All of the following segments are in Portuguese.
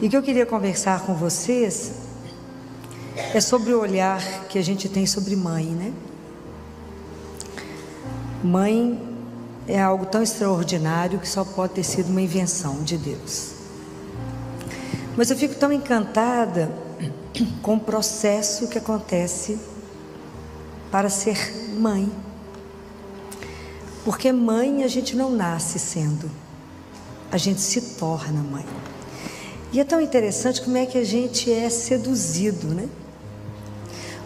E o que eu queria conversar com vocês é sobre o olhar que a gente tem sobre mãe, né? Mãe é algo tão extraordinário que só pode ter sido uma invenção de Deus. Mas eu fico tão encantada com o processo que acontece para ser mãe. Porque mãe a gente não nasce sendo, a gente se torna mãe. E é tão interessante como é que a gente é seduzido, né?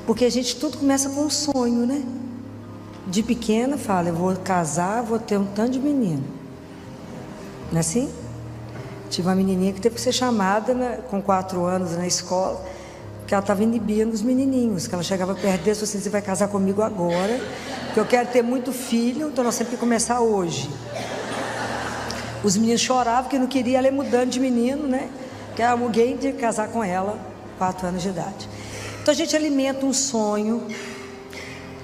Porque a gente tudo começa com um sonho, né? De pequena fala, eu vou casar, vou ter um tanto de menino. Não é assim? Tive uma menininha que teve que ser chamada com 4 anos na escola, porque ela estava inibindo os menininhos, que ela chegava perto deles e falou assim, você vai casar comigo agora, porque eu quero ter muito filho, então nós temos que começar hoje. Os meninos choravam porque não queria ela ir mudando de menino, né? Que alguém tinha que casar com ela, 4 anos de idade. Então a gente alimenta um sonho.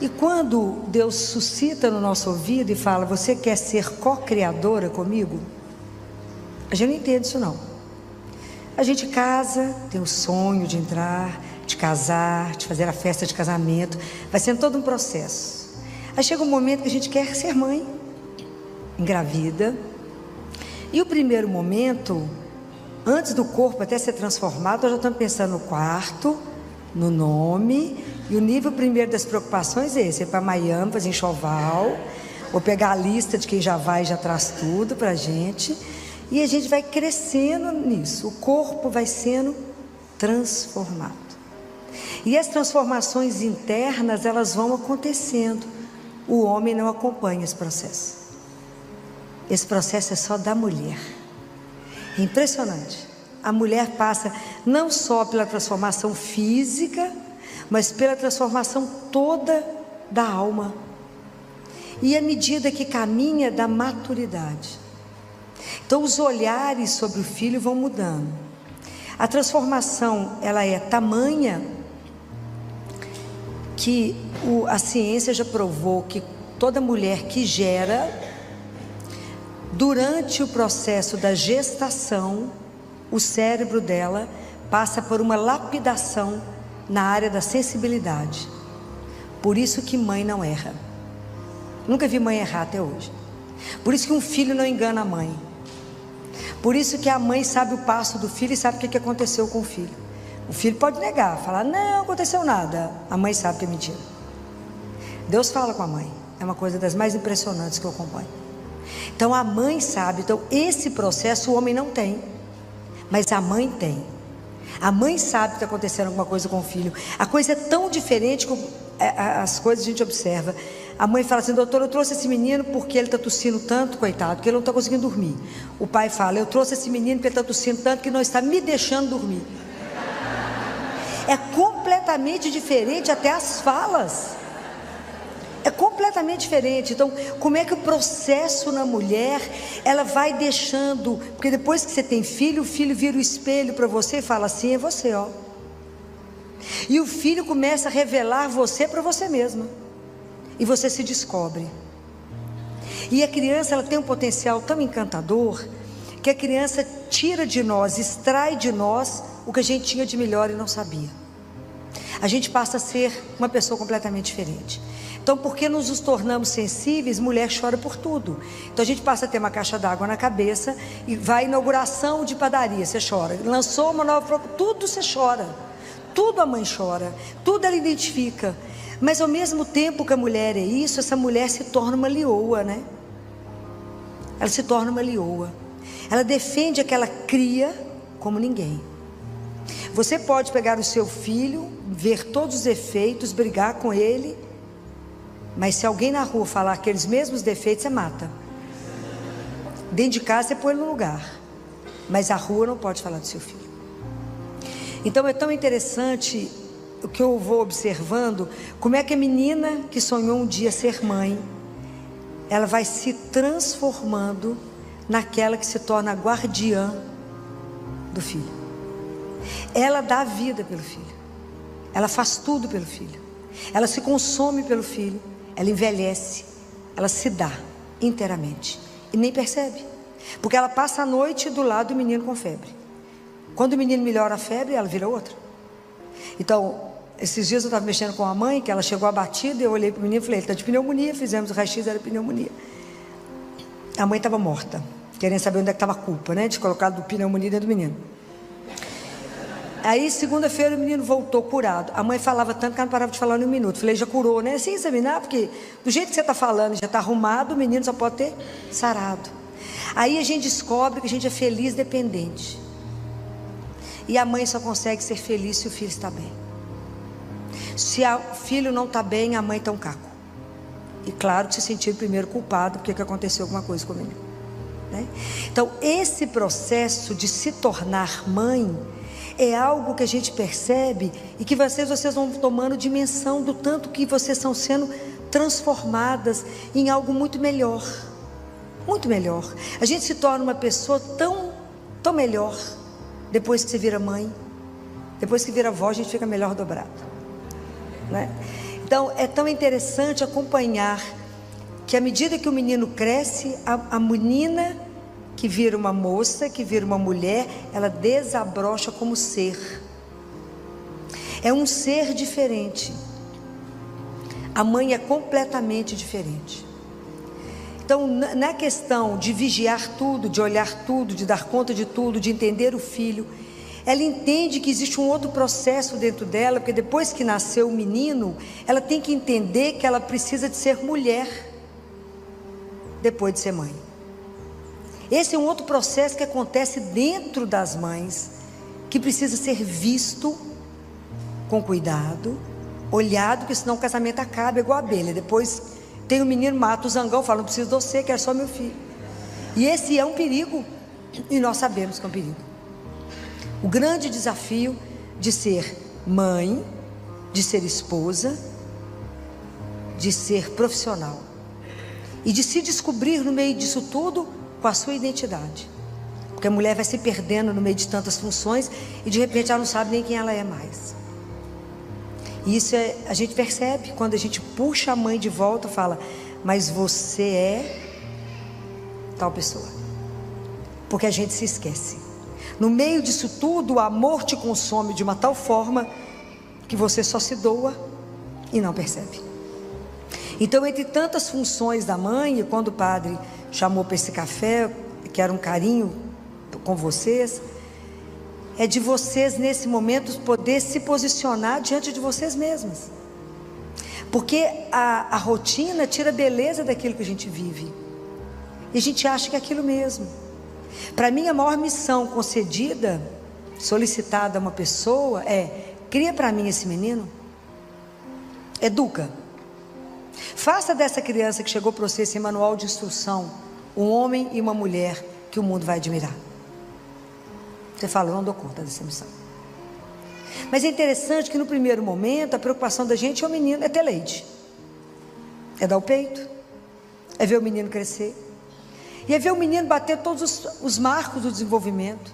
E quando Deus suscita no nosso ouvido e fala, você quer ser co-criadora comigo? A gente não entende isso não. A gente casa, tem o sonho de entrar, de casar, de fazer a festa de casamento. Vai sendo todo um processo. Aí chega um momento que a gente quer ser mãe, engravida. E o primeiro momento, antes do corpo até ser transformado, nós já estamos pensando no quarto, no nome. E o nível primeiro das preocupações é esse: é para Miami, fazer enxoval, vou pegar a lista de quem já vai e já traz tudo para a gente. E a gente vai crescendo nisso, o corpo vai sendo transformado. E as transformações internas, elas vão acontecendo. O homem não acompanha esse processo. Esse processo é só da mulher. É impressionante. A mulher passa não só pela transformação física, mas pela transformação toda da alma. E à medida que caminha da maturidade. Então os olhares sobre o filho vão mudando. A transformação, ela é tamanha que a ciência já provou que toda mulher que gera, durante o processo da gestação, o cérebro dela passa por uma lapidação na área da sensibilidade. Por isso que mãe não erra. Nunca vi mãe errar até hoje. Por isso que um filho não engana a mãe. Por isso que a mãe sabe o passo do filho e sabe o que aconteceu com o filho. O filho pode negar, falar, não aconteceu nada. A mãe sabe que é mentira. Deus fala com a mãe. É uma coisa das mais impressionantes que eu acompanho. Então a mãe sabe. Então esse processo o homem não tem, mas a mãe tem. A mãe sabe que está acontecendo alguma coisa com o filho. A coisa é tão diferente como as coisas a gente observa. A mãe fala assim, doutor, eu trouxe esse menino porque ele está tossindo tanto, coitado, que ele não está conseguindo dormir. O pai fala, eu trouxe esse menino porque ele está tossindo tanto que não está me deixando dormir. É completamente diferente até as falas. É completamente diferente. Então, como é que o processo na mulher, ela vai deixando, porque depois que você tem filho, o filho vira o espelho para você e fala assim, é você, ó. E o filho começa a revelar você para você mesma. E você se descobre. E a criança, ela tem um potencial tão encantador, que a criança tira de nós, extrai de nós o que a gente tinha de melhor e não sabia. A gente passa a ser uma pessoa completamente diferente. Então, porque nos tornamos sensíveis, mulher chora por tudo. Então a gente passa a ter uma caixa d'água na cabeça e vai à inauguração de padaria, você chora. Lançou uma nova, tudo você chora. Tudo a mãe chora, tudo ela identifica. Mas ao mesmo tempo que a mulher é isso, essa mulher se torna uma leoa, né? Ela se torna uma leoa. Ela defende aquela cria como ninguém. Você pode pegar o seu filho, ver todos os defeitos, brigar com ele, mas se alguém na rua falar aqueles mesmos defeitos, você mata. Dentro de casa você põe ele no lugar, mas a rua não pode falar do seu filho. Então é tão interessante o que eu vou observando, como é que a menina que sonhou um dia ser mãe, ela vai se transformando naquela que se torna a guardiã do filho. Ela dá a vida pelo filho, ela faz tudo pelo filho, ela se consome pelo filho, ela envelhece, ela se dá inteiramente e nem percebe, porque ela passa a noite do lado do menino com febre. Quando o menino melhora a febre, ela vira outra. Então, esses dias eu estava mexendo com a mãe, que ela chegou abatida, e eu olhei para o menino e falei, ele está de pneumonia, fizemos o raio-x, era pneumonia. A mãe estava morta, querendo saber onde é que estava a culpa, né, de colocar do pneumonia dentro do menino. Aí, segunda-feira, o menino voltou curado. A mãe falava tanto que ela não parava de falar em um minuto. Falei, já curou, né? Sem examinar, porque do jeito que você está falando, já está arrumado, o menino só pode ter sarado. Aí a gente descobre que a gente é feliz dependente. E a mãe só consegue ser feliz se o filho está bem. Se o filho não está bem, a mãe está um caco. E claro que se sentir primeiro culpado, porque que aconteceu alguma coisa com o menino, né? Então, esse processo de se tornar mãe é algo que a gente percebe e que vocês vão tomando dimensão do tanto que vocês estão sendo transformadas em algo muito melhor. Muito melhor. A gente se torna uma pessoa tão melhor depois que você vira mãe. Depois que vira avó, a gente fica melhor dobrado, né? Então, é tão interessante acompanhar que à medida que o menino cresce, a menina que vira uma moça, que vira uma mulher, ela desabrocha como ser. É um ser diferente. A mãe é completamente diferente. Então, na questão de vigiar tudo, de olhar tudo, de dar conta de tudo, de entender o filho, ela entende que existe um outro processo dentro dela, porque depois que nasceu o menino, ela tem que entender que ela precisa de ser mulher depois de ser mãe. Esse é um outro processo que acontece dentro das mães, que precisa ser visto com cuidado, olhado, porque senão o casamento acaba igual a abelha. Depois tem o menino, mata o zangão, fala, não preciso de você, quero só meu filho. E esse é um perigo, e nós sabemos que é um perigo. O grande desafio de ser mãe, de ser esposa, de ser profissional, e de se descobrir no meio disso tudo, com a sua identidade, porque a mulher vai se perdendo no meio de tantas funções e de repente ela não sabe nem quem ela é mais. E isso a gente percebe quando a gente puxa a mãe de volta e fala, mas você é tal pessoa, porque a gente se esquece. No meio disso tudo, o amor te consome de uma tal forma que você só se doa e não percebe. Então, entre tantas funções da mãe, e quando o padre chamou para esse café, que era um carinho com vocês, é de vocês nesse momento poder se posicionar diante de vocês mesmas, porque a rotina tira a beleza daquilo que a gente vive, e a gente acha que é aquilo mesmo. Para mim, a maior missão concedida, solicitada a uma pessoa é: cria para mim esse menino, educa, faça dessa criança que chegou para você esse manual de instrução, um homem e uma mulher que o mundo vai admirar. Você fala, eu não dou conta dessa missão. Mas é interessante que no primeiro momento a preocupação da gente é o menino, é ter leite, é dar o peito, é ver o menino crescer, e é ver o menino bater todos os marcos do desenvolvimento,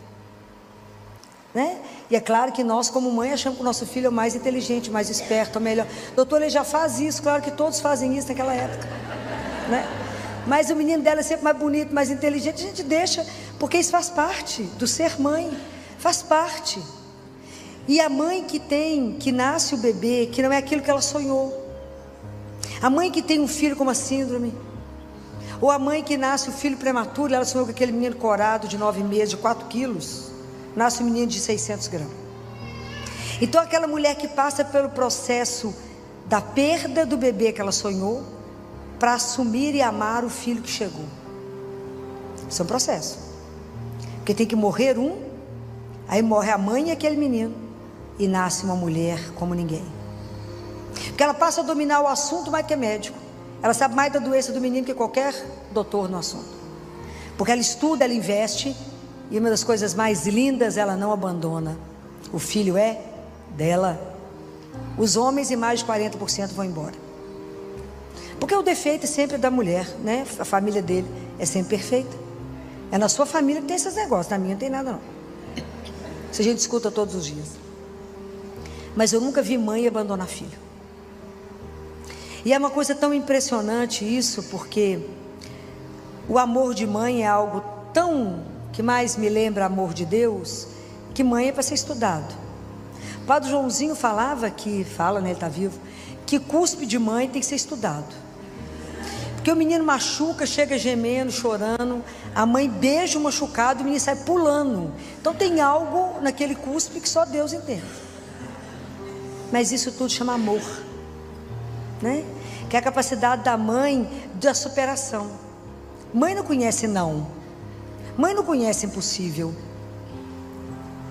né? E é claro que nós como mãe achamos que o nosso filho é o mais inteligente, mais esperto, o melhor. Doutor, ele já faz isso, claro que todos fazem isso naquela época, né? Mas o menino dela é sempre mais bonito, mais inteligente, a gente deixa, porque isso faz parte do ser mãe, faz parte. E a mãe que nasce o bebê, que não é aquilo que ela sonhou, a mãe que tem um filho com uma síndrome, ou a mãe que nasce o filho prematuro, ela sonhou com aquele menino corado de 9 meses, de 4 quilos, nasce um menino de 600 gramas. Então aquela mulher que passa pelo processo da perda do bebê que ela sonhou, para assumir e amar o filho que chegou, isso é um processo, porque tem que morrer um, aí morre a mãe e aquele menino, e nasce uma mulher como ninguém, porque ela passa a dominar o assunto mais que é médico, ela sabe mais da doença do menino que qualquer doutor no assunto, porque ela estuda, ela investe, e uma das coisas mais lindas, ela não abandona, o filho é dela. Os homens, em mais de 40% vão embora, porque o defeito é sempre da mulher, né? A família dele é sempre perfeita, é na sua família que tem esses negócios, na minha não tem nada não, isso a gente escuta todos os dias. Mas eu nunca vi mãe abandonar filho, e é uma coisa tão impressionante isso, porque o amor de mãe é algo tão, que mais me lembra amor de Deus, que mãe é para ser estudado. O Padre Joãozinho falava que, fala, né, ele está vivo, que cuspe de mãe tem que ser estudado. Porque o menino machuca, chega gemendo, chorando, a mãe beija o machucado e o menino sai pulando. Então tem algo naquele cuspe que só Deus entende. Mas isso tudo chama amor, né? Que é a capacidade da mãe da superação. Mãe não conhece não. Mãe não conhece impossível.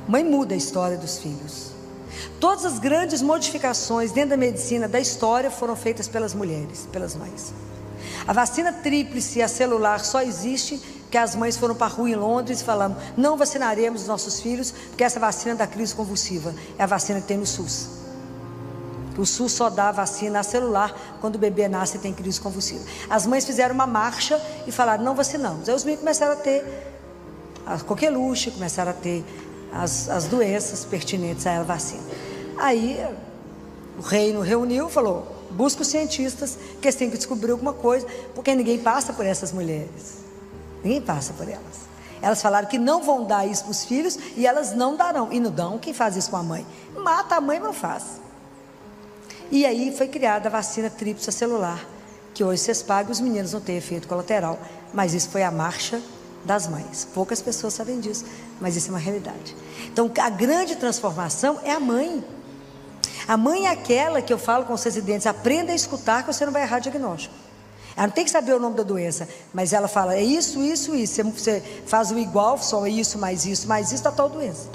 Mãe muda a história dos filhos. Todas as grandes modificações dentro da medicina da história foram feitas pelas mulheres, pelas mães. A vacina tríplice e a celular só existe porque as mães foram para a rua em Londres e falaram: não vacinaremos os nossos filhos porque essa vacina da crise convulsiva é a vacina que tem no SUS. O SUS só dá a vacina celular quando o bebê nasce e tem crise convulsiva. As mães fizeram uma marcha e falaram: não vacinamos. Aí os meninos começaram a ter a coqueluche, começaram a ter as doenças pertinentes à vacina. Aí o reino reuniu e falou: busca os cientistas, que eles têm que descobrir alguma coisa, porque ninguém passa por essas mulheres. Ninguém passa por elas. Elas falaram que não vão dar isso para os filhos e elas não darão. E não dão, quem faz isso com a mãe? Mata a mãe, mas não faz. E aí foi criada a vacina tríplice celular, que hoje vocês pagam, os meninos não têm efeito colateral, mas isso foi a marcha das mães. Poucas pessoas sabem disso, mas isso é uma realidade. Então a grande transformação é a mãe. A mãe é aquela que eu falo com os residentes: aprenda a escutar que você não vai errar diagnóstico. Ela não tem que saber o nome da doença, mas ela fala: é isso, isso, isso. Você faz o igual, só isso, mais isso, mais isso, está tal doença.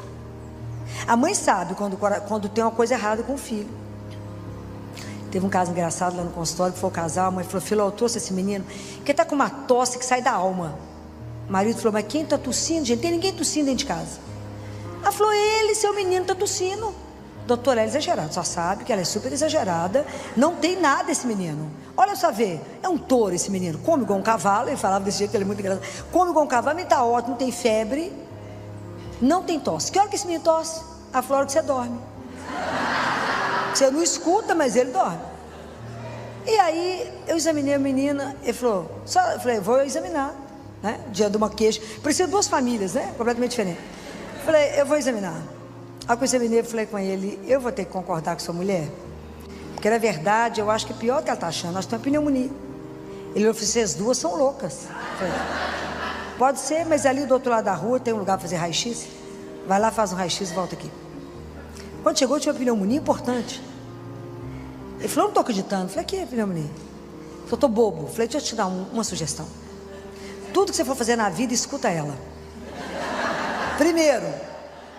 A mãe sabe quando tem uma coisa errada com o filho. Teve um caso engraçado lá no consultório, que foi o casal, a mãe falou: filho, eu trouxe esse menino, que está com uma tosse que sai da alma. O marido falou: mas quem está tossindo, gente? Tem ninguém tossindo dentro de casa. Ela falou: ele, seu menino, está tossindo. Doutora, ela é exagerada, só sabe que ela é super exagerada, não tem nada esse menino. Olha só, vê, é um touro esse menino, come igual um cavalo. Ele falava desse jeito, ele é muito engraçado. Come igual um cavalo, mas está ótimo, não tem febre, não tem tosse. Que hora que esse menino tosse? A hora que você dorme. Você não escuta, mas ele dorme. E aí eu examinei a menina. Ele falou: eu falei: vou examinar, né? Diante de uma queixa. Precisa de duas famílias, né? Completamente diferentes. Eu falei: eu vou examinar. Aí que eu examinei, eu falei com ele: eu vou ter que concordar com sua mulher, porque na verdade eu acho que é pior do que ela está achando. Nós temos pneumonia. Ele falou: vocês duas são loucas. Eu falei: pode ser, mas ali do outro lado da rua tem um lugar para fazer raio-x. Vai lá, faz um raio-x e volta aqui. Quando chegou, tinha uma pneumonia importante. Ele falou: não estou acreditando. Eu falei: que é pneumonia? Eu estou bobo. Eu falei: deixa eu te dar uma sugestão. Tudo que você for fazer na vida, escuta ela. Primeiro,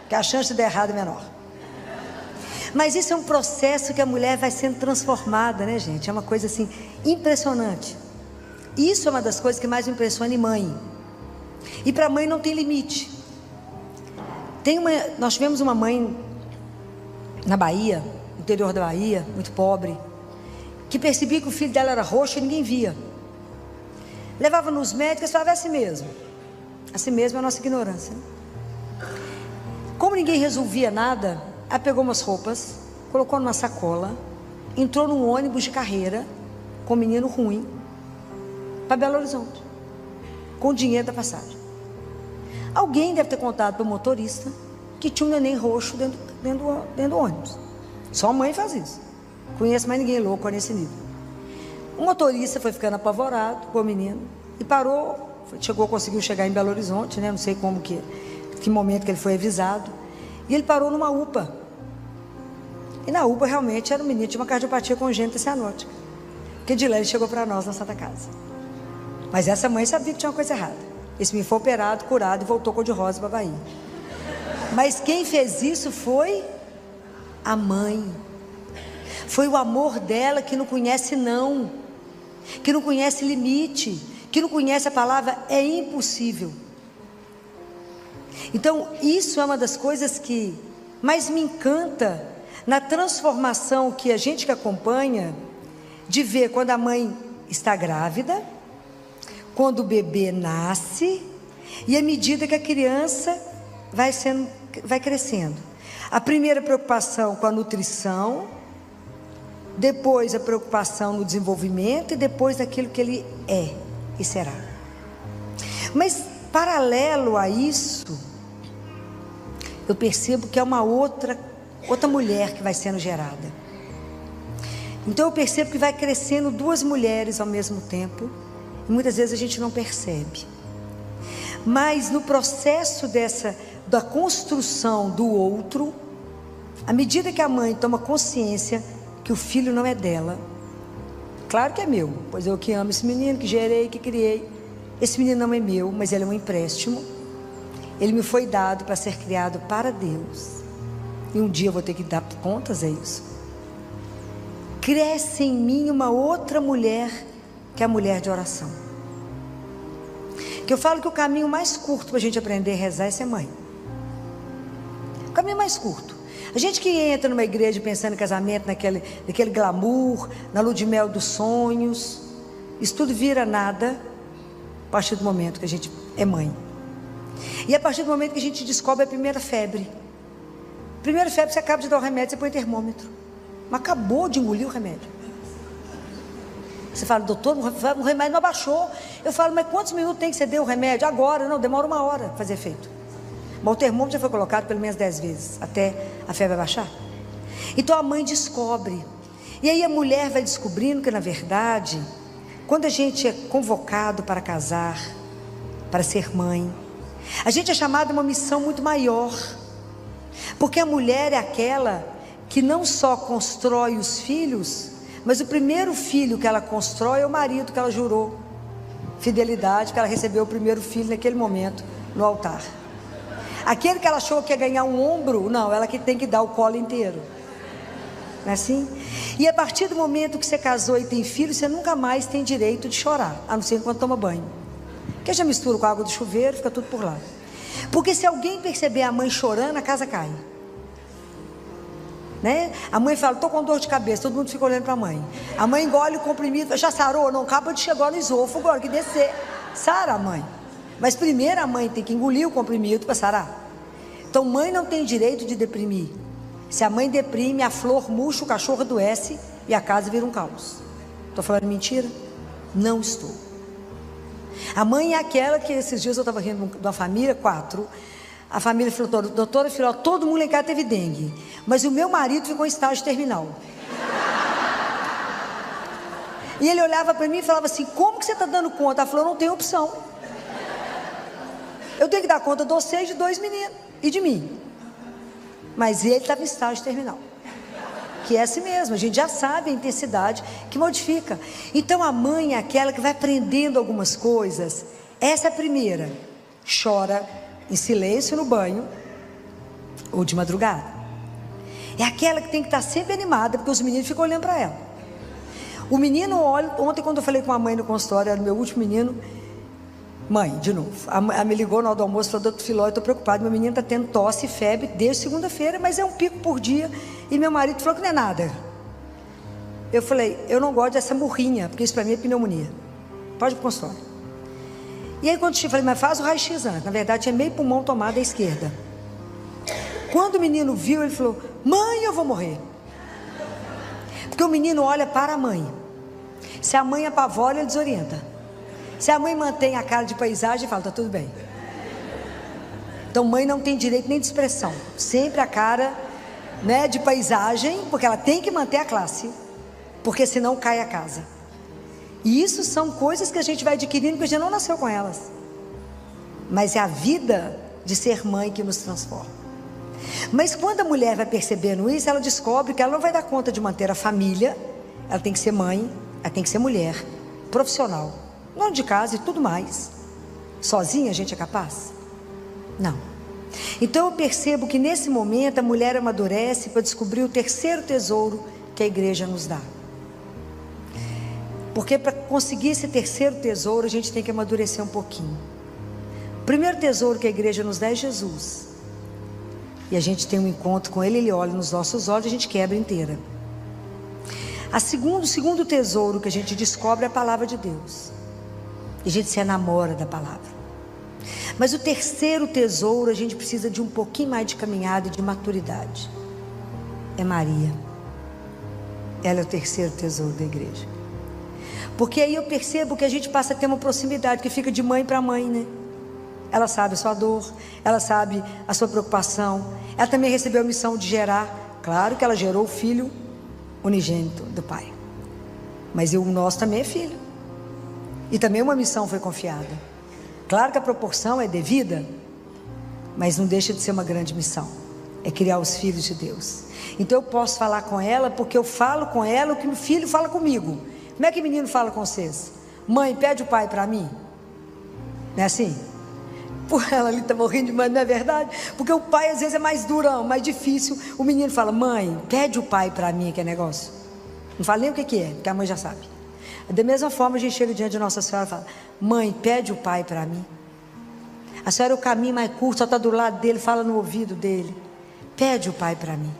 que a chance de dar errado é menor. Mas isso é um processo que a mulher vai sendo transformada, né, gente? É uma coisa assim impressionante. Isso é uma das coisas que mais me impressiona em mãe. E para mãe não tem limite. Nós tivemos uma mãe na Bahia, no interior da Bahia, muito pobre, que percebia que o filho dela era roxo e ninguém via. Levava nos médicos e falava: é assim mesmo. Assim mesmo é a nossa ignorância, né? Como ninguém resolvia nada, ela pegou umas roupas, colocou numa sacola, entrou num ônibus de carreira com um menino ruim para Belo Horizonte, com o dinheiro da passagem. Alguém deve ter contado para o motorista que tinha um neném roxo dentro do ônibus. Só a mãe faz isso. Conheço mais ninguém louco nesse nível. O motorista foi ficando apavorado com o menino e parou. Conseguiu chegar em Belo Horizonte, né? Não sei que momento que ele foi avisado. E ele parou numa UPA. E na UPA realmente era um menino, tinha uma cardiopatia congênita cianótica. Que de lá ele chegou para nós na Santa Casa. Mas essa mãe sabia que tinha uma coisa errada. Esse menino foi operado, curado e voltou cor de rosa para a Bahia. Mas quem fez isso foi a mãe. Foi o amor dela, que não conhece não, que não conhece limite, que não conhece a palavra é impossível. Então isso é uma das coisas que mais me encanta na transformação que a gente que acompanha, de ver quando a mãe está grávida, quando o bebê nasce e à medida que a criança vai crescendo. A primeira preocupação com a nutrição, depois a preocupação no desenvolvimento e depois daquilo que ele é e será. Mas paralelo a isso, eu percebo que é uma outra mulher que vai sendo gerada. Então eu percebo que vai crescendo duas mulheres ao mesmo tempo, e muitas vezes a gente não percebe. Mas no processo da construção do outro, à medida que a mãe toma consciência que o filho não é dela, claro que é meu, pois eu que amo esse menino, que gerei, que criei. Esse menino não é meu, mas ele é um empréstimo. Ele me foi dado para ser criado para Deus, e um dia eu vou ter que dar contas a isso. Cresce em mim uma outra mulher, que é a mulher de oração. Que eu falo que o caminho mais curto para a gente aprender a rezar é ser mãe. O caminho mais curto. A gente que entra numa igreja pensando em casamento, naquele glamour, na lua de mel dos sonhos, isso tudo vira nada a partir do momento que a gente é mãe. E a partir do momento que a gente descobre a primeira febre. Primeira febre, você acaba de dar o remédio, você põe o termômetro. Mas acabou de engolir o remédio. Você fala, doutor, o remédio não abaixou. Eu falo, mas quantos minutos tem que você deu o remédio? Agora, não, demora 1 hora para fazer efeito. Mas o termômetro já foi colocado pelo menos 10 vezes, até a febre abaixar. Então a mãe descobre. E aí a mulher vai descobrindo que, na verdade, quando a gente é convocado para casar, para ser mãe, a gente é chamado a uma missão muito maior. Porque a mulher é aquela que não só constrói os filhos, mas o primeiro filho que ela constrói é o marido que ela jurou fidelidade, que ela recebeu o primeiro filho naquele momento no altar. Aquele que ela achou que ia ganhar um ombro, não, ela que tem que dar o colo inteiro. Não é assim? E a partir do momento que você casou e tem filho, você nunca mais tem direito de chorar, a não ser quando toma banho. Porque já mistura com a água do chuveiro, fica tudo por lá. Porque se alguém perceber a mãe chorando, a casa cai. Né? A mãe fala, estou com dor de cabeça, todo mundo fica olhando para a mãe. A mãe engole o comprimido, já sarou? Não, acaba de chegar no esôfago, agora que descer. Sara a mãe. Mas primeiro a mãe tem que engolir o comprimido para sarar. Então mãe não tem direito de deprimir. Se a mãe deprime, a flor murcha, o cachorro adoece e a casa vira um caos. Estou falando mentira? Não estou. A mãe é aquela que esses dias eu estava rindo de uma família, 4. A família falou, doutora, filho, todo mundo lá em casa teve dengue, mas o meu marido ficou em estágio terminal. E ele olhava para mim e falava assim, como que você está dando conta? Ela falou, não tem opção. Eu tenho que dar conta de vocês, de 2 meninos e de mim. Mas ele estava em estágio terminal. Que é assim mesmo, a gente já sabe a intensidade que modifica. Então a mãe é aquela que vai aprendendo algumas coisas. Essa é a primeira. Chora em silêncio no banho ou de madrugada. É aquela que tem que estar sempre animada, porque os meninos ficam olhando para ela. O menino olha, ontem quando eu falei com a mãe no consultório, era o meu último menino, mãe, de novo, ela me ligou na hora do almoço e falou, doutor Filó, eu estou preocupado, meu menino está tendo tosse e febre desde segunda-feira, mas é um pico por dia, e meu marido falou que não é nada. Eu falei, eu não gosto dessa murrinha, porque isso para mim é pneumonia, pode ir para o consultório. E aí quando eu falei, mas faz o raio-x antes. Na verdade tinha meio pulmão tomado à esquerda. Quando o menino viu, ele falou, mãe, eu vou morrer. Porque o menino olha para a mãe. Se a mãe apavora, ele desorienta. Se a mãe mantém a cara de paisagem, ele fala, tá tudo bem. Então mãe não tem direito nem de expressão. Sempre a cara, né, de paisagem, porque ela tem que manter a classe, porque senão cai a casa. E isso são coisas que a gente vai adquirindo, porque a gente não nasceu com elas. Mas é a vida de ser mãe que nos transforma. Mas quando a mulher vai percebendo isso, ela descobre que ela não vai dar conta de manter a família. Ela tem que ser mãe, ela tem que ser mulher, profissional, dona de casa e tudo mais. Sozinha a gente é capaz? Não. Então eu percebo que nesse momento a mulher amadurece para descobrir o terceiro tesouro que a igreja nos dá. Porque para conseguir esse terceiro tesouro, a gente tem que amadurecer um pouquinho. O primeiro tesouro que a igreja nos dá é Jesus. E a gente tem um encontro com Ele, Ele olha nos nossos olhos e a gente quebra inteira. O segundo tesouro que a gente descobre é a palavra de Deus. E a gente se enamora da palavra. Mas o terceiro tesouro, a gente precisa de um pouquinho mais de caminhada e de maturidade. É Maria. Ela é o terceiro tesouro da igreja. Porque aí eu percebo que a gente passa a ter uma proximidade, que fica de mãe para mãe, né? ela sabe a sua dor, ela sabe a sua preocupação. Ela também recebeu a missão de gerar. Claro que ela gerou o filho unigênito do Pai, mas o nosso também é filho, e também uma missão foi confiada. Claro que a proporção é devida, mas não deixa de ser uma grande missão, é criar os filhos de Deus. Então eu posso falar com ela, porque eu falo com ela o que o filho fala comigo. Como é que o menino fala com vocês? Mãe, pede o pai para mim. Não é assim? Por ela ali está morrendo de mãe, não é verdade? Porque o pai às vezes é mais durão, mais difícil. O menino fala, mãe, pede o pai para mim, que é negócio. Não fala nem o que é, porque a mãe já sabe. Da mesma forma a gente chega diante de Nossa Senhora e fala, mãe, pede o pai para mim. A senhora é o caminho mais curto, só está do lado dele, fala no ouvido dele. Pede o pai para mim.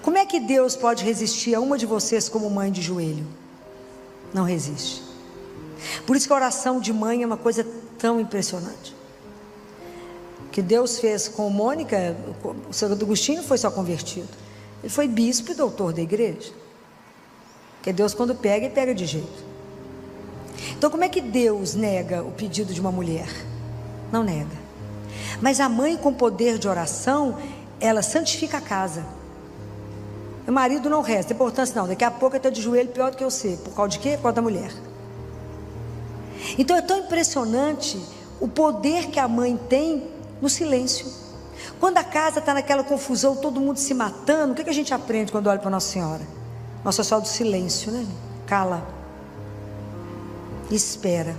Como é que Deus pode resistir a uma de vocês como mãe de joelho? Não resiste. Por isso que a oração de mãe é uma coisa tão impressionante. O que Deus fez com Mônica, o São Agostinho foi só convertido. Ele foi bispo e doutor da igreja. Porque Deus, quando pega, ele pega de jeito. Então como é que Deus nega o pedido de uma mulher? Não nega. Mas a mãe com poder de oração, ela santifica a casa. O marido não resta importância não, daqui a pouco ele está de joelho pior do que eu sei. Por causa de quê? Por causa da mulher. Então é tão impressionante o poder que a mãe tem no silêncio. Quando a casa está naquela confusão, todo mundo se matando, o que a gente aprende quando olha para Nossa Senhora? Nossa Senhora do silêncio, né? Cala. Espera.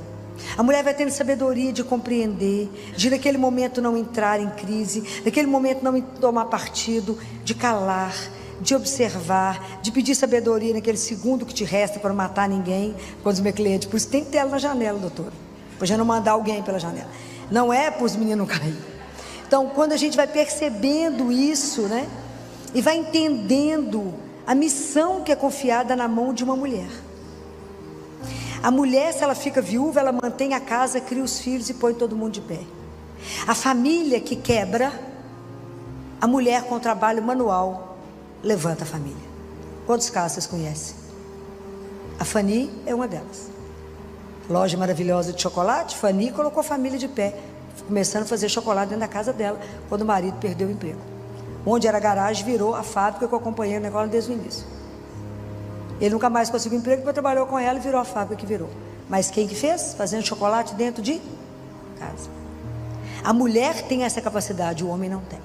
A mulher vai tendo sabedoria de compreender, de naquele momento não entrar em crise, naquele momento não tomar partido, de calar, de observar, de pedir sabedoria naquele segundo que te resta para não matar ninguém. Quando os meus clientes, por isso tem que ter ela na janela, doutora, para já não mandar alguém pela janela. Não é para os meninos não caírem. Então, quando a gente vai percebendo isso, né, e vai entendendo a missão que é confiada na mão de uma mulher. A mulher, se ela fica viúva, ela mantém a casa, cria os filhos e põe todo mundo de pé. A família que quebra, a mulher com trabalho manual levanta a família. Quantos casos vocês conhecem? A Fanny é uma delas. Loja maravilhosa de chocolate, Fanny colocou a família de pé, começando a fazer chocolate dentro da casa dela, quando o marido perdeu o emprego. Onde era a garagem, virou a fábrica que eu acompanhei o negócio desde o início. Ele nunca mais conseguiu emprego, depois trabalhou com ela e virou a fábrica que virou. Mas quem que fez? Fazendo chocolate dentro de casa. A mulher tem essa capacidade, o homem não tem.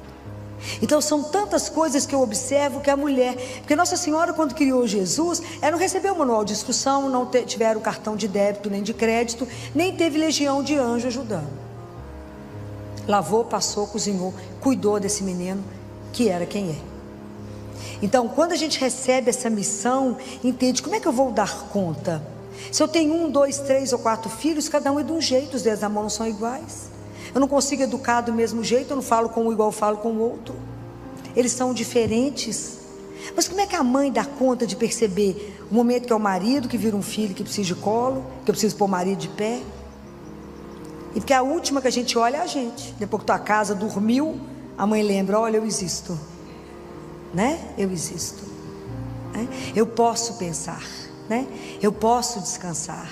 Então são tantas coisas que eu observo que a mulher, porque Nossa Senhora, quando criou Jesus, ela não recebeu o manual de instrução, não tiveram cartão de débito nem de crédito, nem teve legião de anjo ajudando. Lavou, passou, cozinhou, cuidou desse menino que era quem é. Então quando a gente recebe essa missão, entende, como é que eu vou dar conta? Se eu tenho 1, 2, 3 ou 4 filhos, cada um é de um jeito, os dedos da mão não são iguais. Eu não consigo educar do mesmo jeito, eu não falo com um igual eu falo com o outro. Eles são diferentes. Mas como é que a mãe dá conta de perceber o momento que é o marido que vira um filho que precisa de colo, que eu preciso pôr o marido de pé? E porque a última que a gente olha é a gente. Depois que tua casa dormiu, a mãe lembra, olha, eu existo, né? Eu existo, né? Eu posso pensar, né? Eu posso descansar.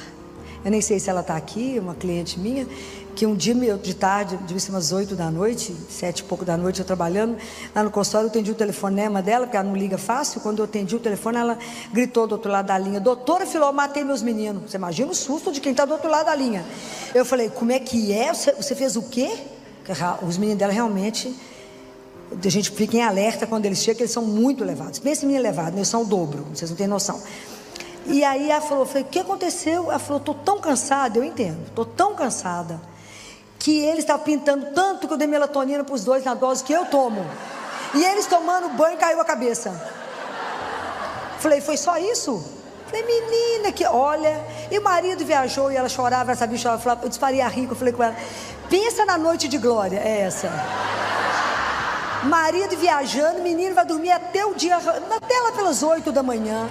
Eu nem sei se ela está aqui, uma cliente minha, que um dia de tarde, devia ser umas 8 da noite, 7 e pouco da noite, eu trabalhando lá no consultório, eu atendi o telefonema dela, porque ela não liga fácil. Quando eu atendi o telefone, ela gritou do outro lado da linha, doutora Filó, matei meus meninos. Você imagina o susto de quem está do outro lado da linha. Eu falei, como é que é? Você fez o quê? Os meninos dela realmente, a gente fica em alerta quando eles chegam, que eles são muito levados. Pensa em menino levado, eles são o dobro, vocês não têm noção. E aí ela falou, eu falei, o que aconteceu? Ela falou, estou tão cansada, eu entendo, estou tão cansada, que eles estavam pintando tanto que eu dei melatonina para os dois na dose que eu tomo. E eles tomando banho, caiu a cabeça. Falei, foi só isso? Falei, menina, que olha. E o marido viajou e ela chorava, ela sabia chorar. Eu disparei a rir, eu falei com ela, pensa na noite de glória, é essa. Marido viajando, menino vai dormir até o dia, até lá pelas 8 da manhã.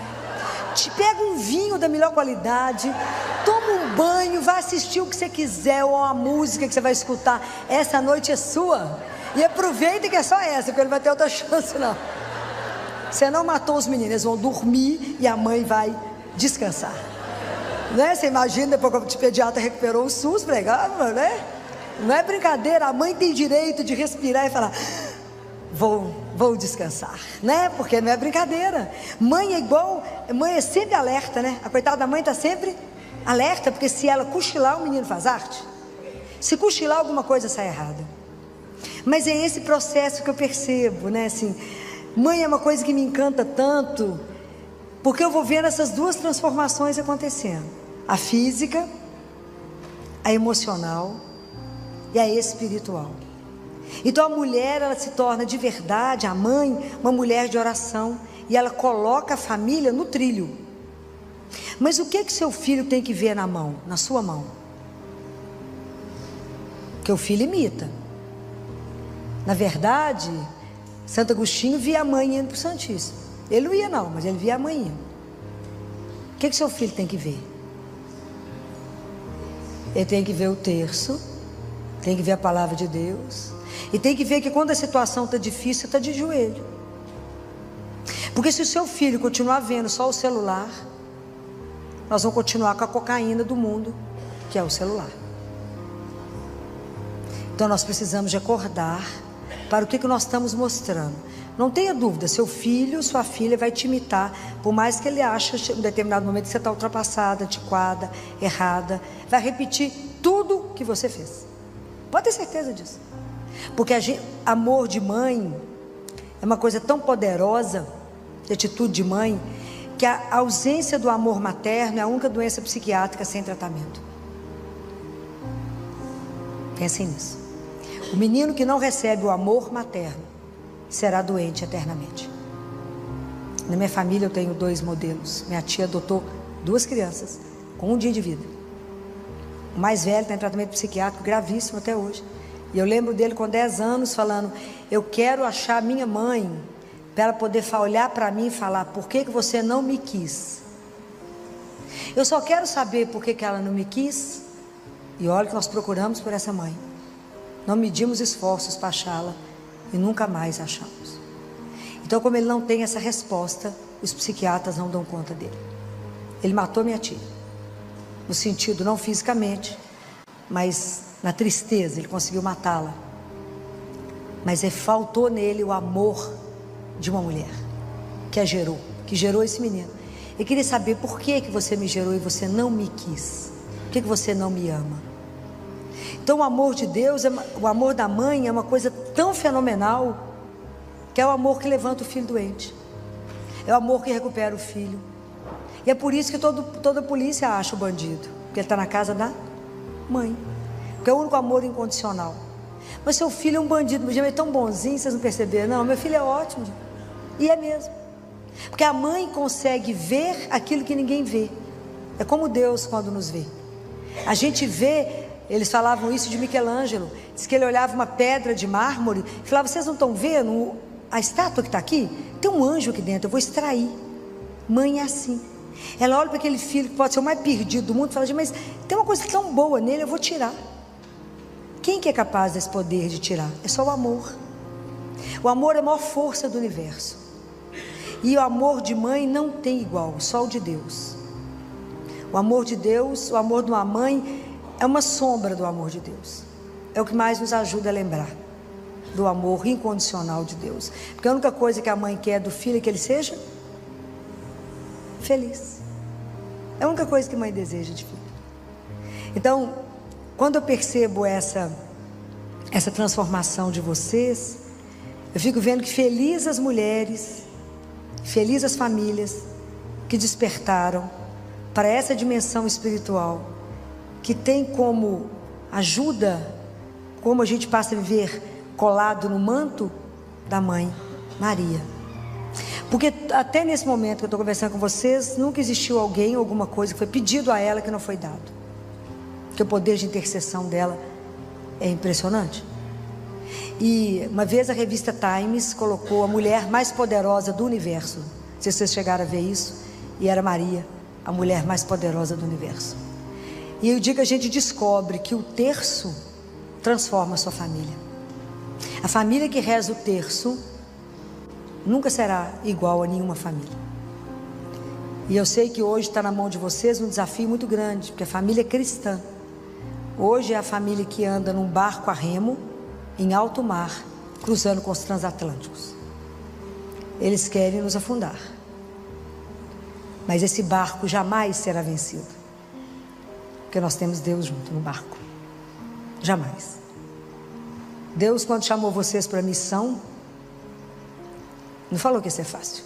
Te pega um vinho da melhor qualidade, toma um banho, vai assistir o que você quiser, ou a música que você vai escutar. Essa noite é sua. E aproveita que é só essa, porque ele não vai ter outra chance não. Você não matou os meninos, eles vão dormir e a mãe vai descansar, né? Você imagina, depois que o pediatra recuperou o SUS, pregava, né? Não é brincadeira, a mãe tem direito de respirar e falar: vou descansar, né? Porque não é brincadeira. Mãe é igual, mãe é sempre alerta, né? A coitada da mãe está sempre alerta, porque se ela cochilar, o menino faz arte. Se cochilar, alguma coisa sai errada. Mas é esse processo que eu percebo, né? Assim, mãe é uma coisa que me encanta tanto, porque eu vou vendo essas duas transformações acontecendo: a física, a emocional e a espiritual. Então a mulher, ela se torna de verdade, a mãe, uma mulher de oração, e ela coloca a família no trilho. Mas o que seu filho tem que ver na mão, na sua mão? Que o filho imita. Na verdade, Santo Agostinho via a mãe indo para o Santíssimo. Ele não ia não, mas ele via a mãe indo. O que seu filho tem que ver? Ele tem que ver o terço, tem que ver a palavra de Deus, e tem que ver que quando a situação está difícil, está de joelho. Porque se o seu filho continuar vendo só o celular, nós vamos continuar com a cocaína do mundo, que é o celular. Então nós precisamos de acordar para o que nós estamos mostrando. Não tenha dúvida, seu filho, sua filha vai te imitar, por mais que ele ache em um determinado momento que você está ultrapassada, antiquada, errada, vai repetir tudo que você fez. Pode ter certeza disso. Porque amor de mãe é uma coisa tão poderosa, de atitude de mãe, que a ausência do amor materno é a única doença psiquiátrica sem tratamento. Pensem nisso. O menino que não recebe o amor materno será doente eternamente. Na minha família eu tenho 2 modelos. Minha tia adotou 2 crianças com 1 dia de vida. O mais velho está em tratamento psiquiátrico gravíssimo até hoje. E eu lembro dele com 10 anos falando: eu quero achar minha mãe para ela poder olhar para mim e falar: por que você não me quis? Eu só quero saber por que ela não me quis. E olha que nós procuramos por essa mãe, não medimos esforços para achá-la e nunca mais achamos. Então, como ele não tem essa resposta, os psiquiatras não dão conta dele. Ele matou minha tia, no sentido não fisicamente, mas na tristeza. Ele conseguiu matá-la, mas faltou nele o amor de uma mulher que gerou esse menino. Eu queria saber: por que você me gerou e você não me quis? Por que você não me ama? Então o amor de Deus, o amor da mãe é uma coisa tão fenomenal, que é o amor que levanta o filho doente, é o amor que recupera o filho. E é por isso que toda polícia acha o bandido, porque ele está na casa da mãe, porque é o único amor incondicional. Mas seu filho é um bandido, mas ele é tão bonzinho, vocês não perceberam? Não, meu filho é ótimo, e é mesmo, porque a mãe consegue ver aquilo que ninguém vê. É como Deus quando nos vê. A gente vê. Eles falavam isso de Michelangelo. Diz que ele olhava uma pedra de mármore e falava: vocês não estão vendo a estátua que está aqui? Tem um anjo aqui dentro, eu vou extrair. Mãe é assim. Ela olha para aquele filho que pode ser o mais perdido do mundo e fala: mas tem uma coisa tão boa nele, eu vou tirar. Quem que é capaz desse poder de tirar? É só o amor. O amor é a maior força do universo. E o amor de mãe não tem igual, só o de Deus. O amor de Deus, o amor de uma mãe é uma sombra do amor de Deus. É o que mais nos ajuda a lembrar do amor incondicional de Deus. Porque a única coisa que a mãe quer do filho é que ele seja feliz. É a única coisa que a mãe deseja de filho. Então, quando eu percebo essa transformação de vocês, eu fico vendo que felizes as mulheres, felizes as famílias que despertaram para essa dimensão espiritual, que tem como ajuda, como a gente passa a viver colado no manto da mãe Maria. Porque até nesse momento que eu estou conversando com vocês, nunca existiu alguém ou alguma coisa que foi pedido a ela que não foi dado. Porque o poder de intercessão dela é impressionante. E uma vez a revista Times colocou a mulher mais poderosa do universo. Não sei se vocês chegaram a ver isso. E era Maria, a mulher mais poderosa do universo. E eu digo que a gente descobre que o terço transforma a sua família. A família que reza o terço nunca será igual a nenhuma família. E eu sei que hoje está na mão de vocês um desafio muito grande, porque a família cristã Hoje é a família que anda num barco a remo, em alto mar, cruzando com os transatlânticos. Eles querem nos afundar. Mas esse barco jamais será vencido. Porque nós temos Deus junto no barco. Jamais. Deus, quando chamou vocês para a missão, não falou que ia ser fácil.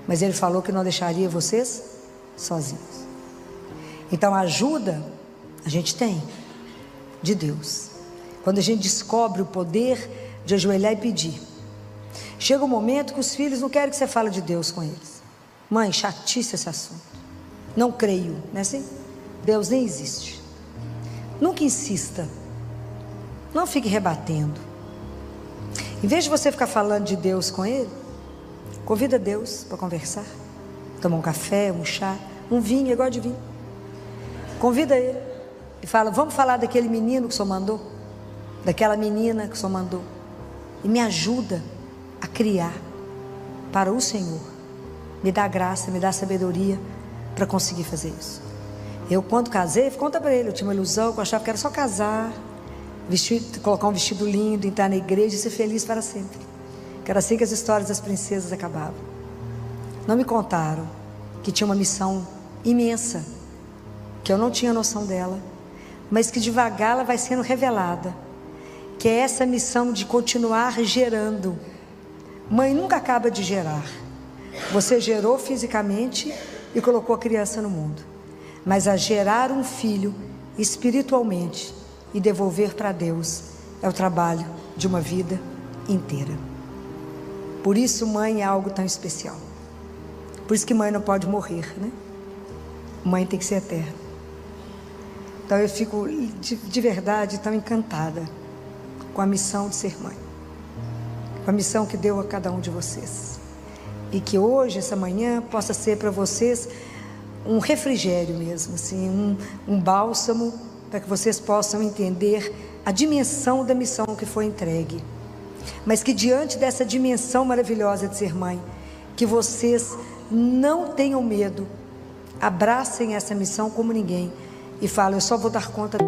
Mas Ele falou que não deixaria vocês sozinhos. Então a ajuda a gente tem de Deus. Quando a gente descobre o poder de ajoelhar e pedir. Chega um momento que os filhos não querem que você fale de Deus com eles. Mãe, chatice esse assunto. Não creio, não é assim? Deus nem existe. Nunca insista. Não fique rebatendo. Em vez de você ficar falando de Deus com ele, convida Deus para conversar. Tomar um café, um chá, um vinho, eu gosto de vinho. Convida ele e fala, vamos falar daquele menino que o Senhor mandou? Daquela menina que o Senhor mandou? E me ajuda a criar para o Senhor. Me dá graça, me dá sabedoria para conseguir fazer isso. Eu, quando casei, conta para ele, eu tinha uma ilusão, eu achava que era só casar, colocar um vestido lindo, entrar na igreja e ser feliz para sempre. Que era assim que as histórias das princesas acabavam. Não me contaram que tinha uma missão imensa, que eu não tinha noção dela, mas que devagar ela vai sendo revelada, que é essa missão de continuar gerando. Mãe nunca acaba de gerar. Você gerou fisicamente e colocou a criança no mundo, mas a gerar um filho espiritualmente e devolver para Deus é o trabalho de uma vida inteira. Por isso mãe é algo tão especial. Por isso que mãe não pode morrer, né? Mãe tem que ser eterna. Então eu fico de verdade tão encantada com a missão de ser mãe, com a missão que deu a cada um de vocês, e que hoje, essa manhã, possa ser para vocês um refrigério mesmo, assim, um bálsamo, para que vocês possam entender a dimensão da missão que foi entregue, mas que diante dessa dimensão maravilhosa de ser mãe, que vocês não tenham medo, abracem essa missão como ninguém e falem, eu só vou dar conta